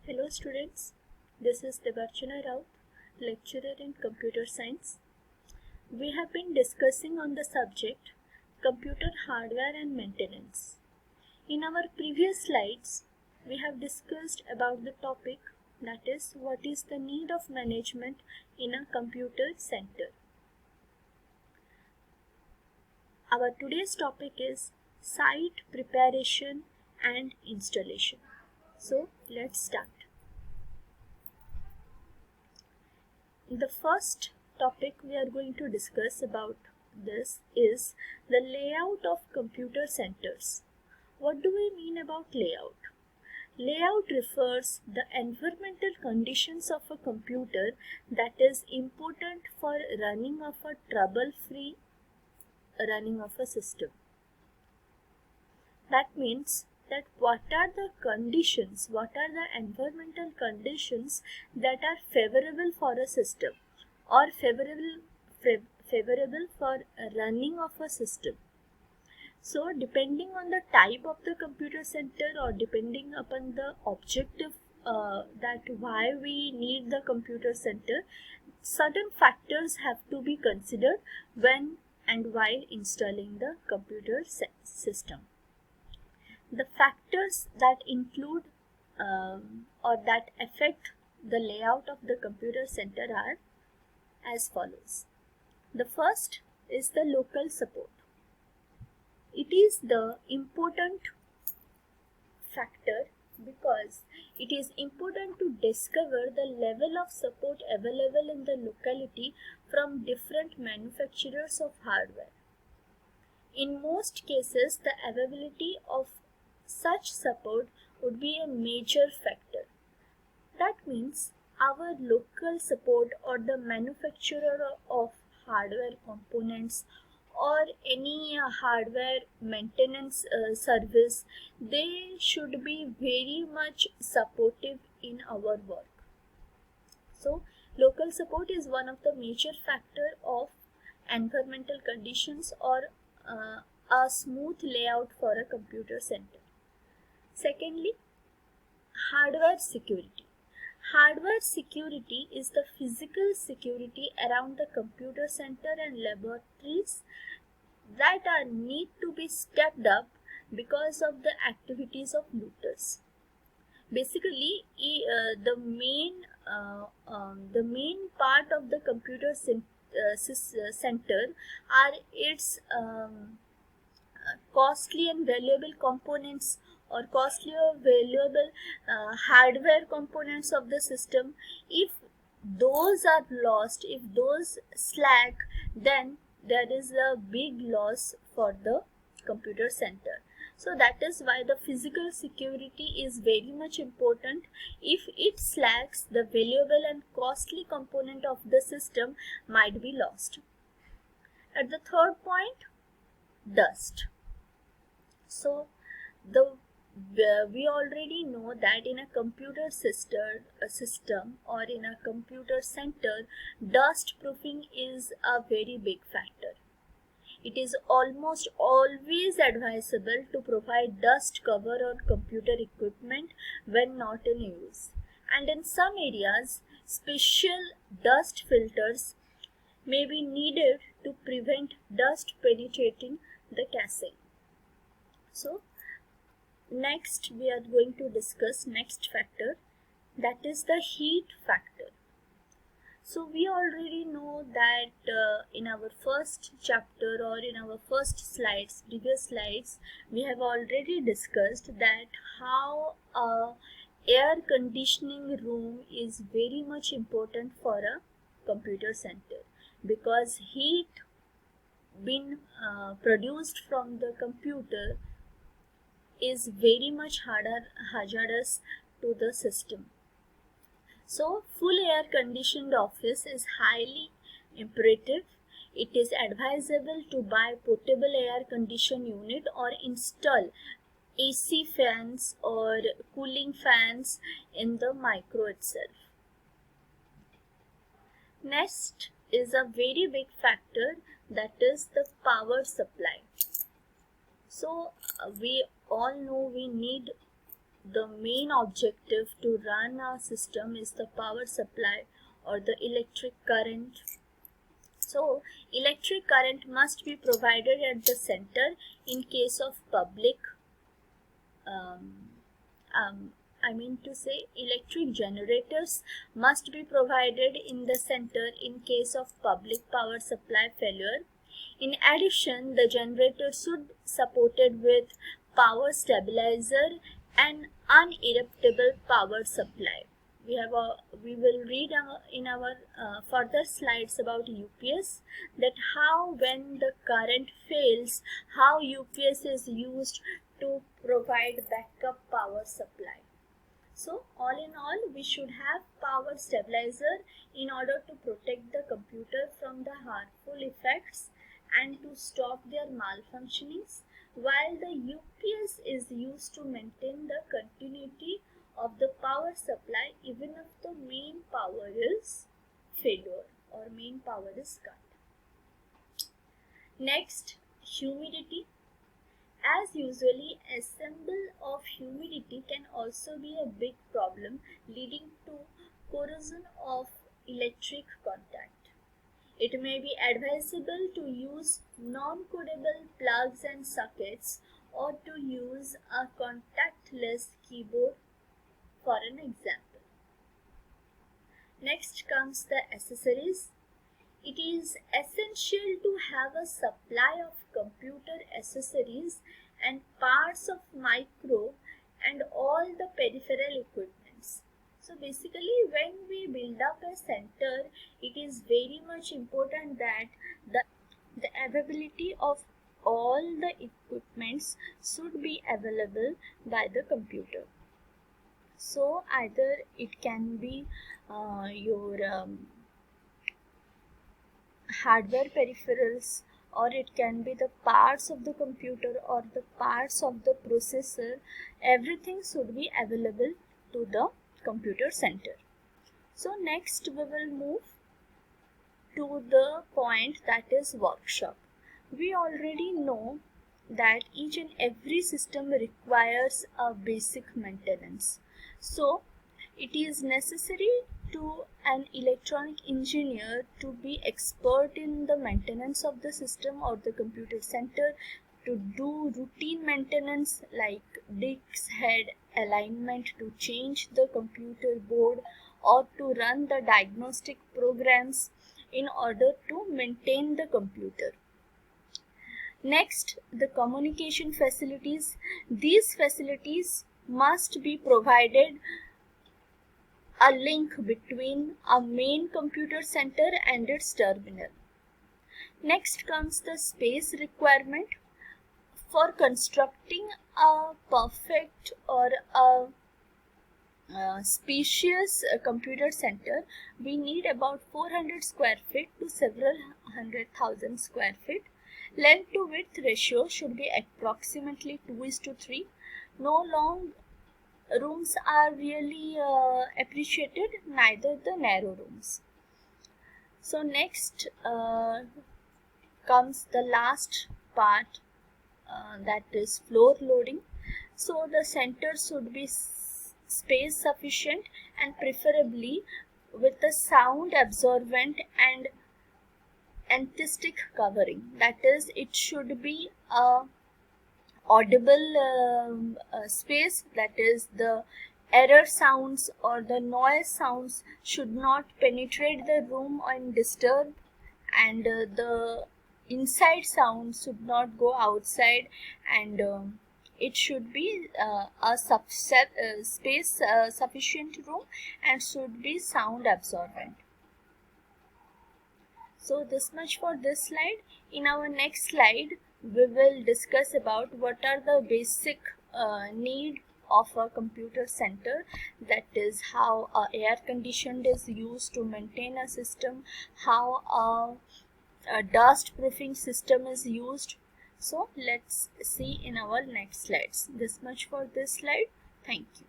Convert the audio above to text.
Hello students, this is Devarchana Raut, lecturer in computer science. We have been discussing on the subject computer hardware and maintenance. In our previous slides, we have discussed about the topic, that is, what is the need of management in a computer center. Our today's topic is site preparation and installation. So let's start. The first topic we are going to discuss about this is the layout of computer centers. What do we mean about layout? Layout refers the environmental conditions of a computer that is important for running of a trouble-free running of a system. That means that what are the conditions, what are the environmental conditions that are favorable for a system or favorable for running of a system. So depending on the type of the computer center or depending upon the objective that why we need the computer center, certain factors have to be considered when and while installing the computer system. The factors that include or that affect the layout of the computer center are as follows. The first is the local support. It is the important factor because it is important to discover the level of support available in the locality from different manufacturers of hardware. In most cases, the availability of such support would be a major factor. That means our local support or the manufacturer of hardware components or any hardware maintenance service, they should be very much supportive in our work. So local support is one of the major factor of environmental conditions or a smooth layout for a computer center. Secondly, hardware security. Hardware security is the physical security around the computer center and laboratories that are need to be stepped up because of the activities of looters. Basically, the main part of the computer center are its costly and valuable components or costly or valuable hardware components of the system. If those are lost, if those slack, then there is a big loss for the computer center. So that is why the physical security is very much important. If it slacks, the valuable and costly component of the system might be lost. At the third point, dust. So we already know that in a computer system or in a computer center, dust proofing is a very big factor. It is almost always advisable to provide dust cover on computer equipment when not in use. And in some areas, special dust filters may be needed to prevent dust penetrating the casing. So next we are going to discuss next factor, that is the heat factor. So we already know that in our first chapter or in our first previous slides, we have already discussed that how a air conditioning room is very much important for a computer center, because heat being produced from the computer is very much hazardous to the system. So full air conditioned office is highly imperative. It is advisable to buy portable air condition unit or install AC fans or cooling fans in the micro itself. Next is a very big factor, that is the power supply. So we all know we need the main objective to run our system is the power supply or the electric current. So electric current must be provided at the center in case of public um, I mean to say electric generators must be provided in the center in case of public power supply failure. In addition, the generator should be supported with power stabilizer and uninterruptible power supply. We will read in our further slides about UPS, that how when the current fails, how UPS is used to provide backup power supply. So all in all, we should have power stabilizer in order to protect the computer from the harmful effects and to stop their malfunctionings, while the UPS is used to maintain the continuity of the power supply even if the main power is failure or main power is cut. Next, humidity. As usually, assemble of humidity can also be a big problem, leading to corrosion of electric contact. It may be advisable to use non-codable plugs and sockets or to use a contactless keyboard for an example. Next comes the accessories. It is essential to have a supply of computer accessories and parts of micro and all the peripheral equipments. So basically, when we build up a center, it is very much important that the availability of all the equipments should be available by the computer. So either it can be your hardware peripherals, or it can be the parts of the computer or the parts of the processor. Everything should be available to the computer center. So next we will move to the point that is workshop. We already know that each and every system requires a basic maintenance. So it is necessary to an electronic engineer to be expert in the maintenance of the system or the computer center, to do routine maintenance like disk head alignment, to change the computer board, or to run the diagnostic programs in order to maintain the computer. Next, the communication facilities. These facilities must be provided a link between a main computer center and its terminal. Next comes the space requirement. For constructing a perfect or a spacious computer center, we need about 400 square feet to several 100,000 square feet. Length to width ratio should be approximately 2:3. No long rooms are really appreciated, neither the narrow rooms. So next comes the last part, that is floor loading. So the center should be space sufficient and preferably with a sound absorbent and acoustic covering. That is, it should be a audible space, that is, the error sounds or the noise sounds should not penetrate the room and disturb, and the inside sounds should not go outside, and it should be a space sufficient room and should be sound absorbent. So this much for this slide. In our next slide, we will discuss about what are the basic need of a computer center, that is how air conditioned is used to maintain a system, how a dust proofing system is used. So let's see in our next slides. This much for this slide. Thank you.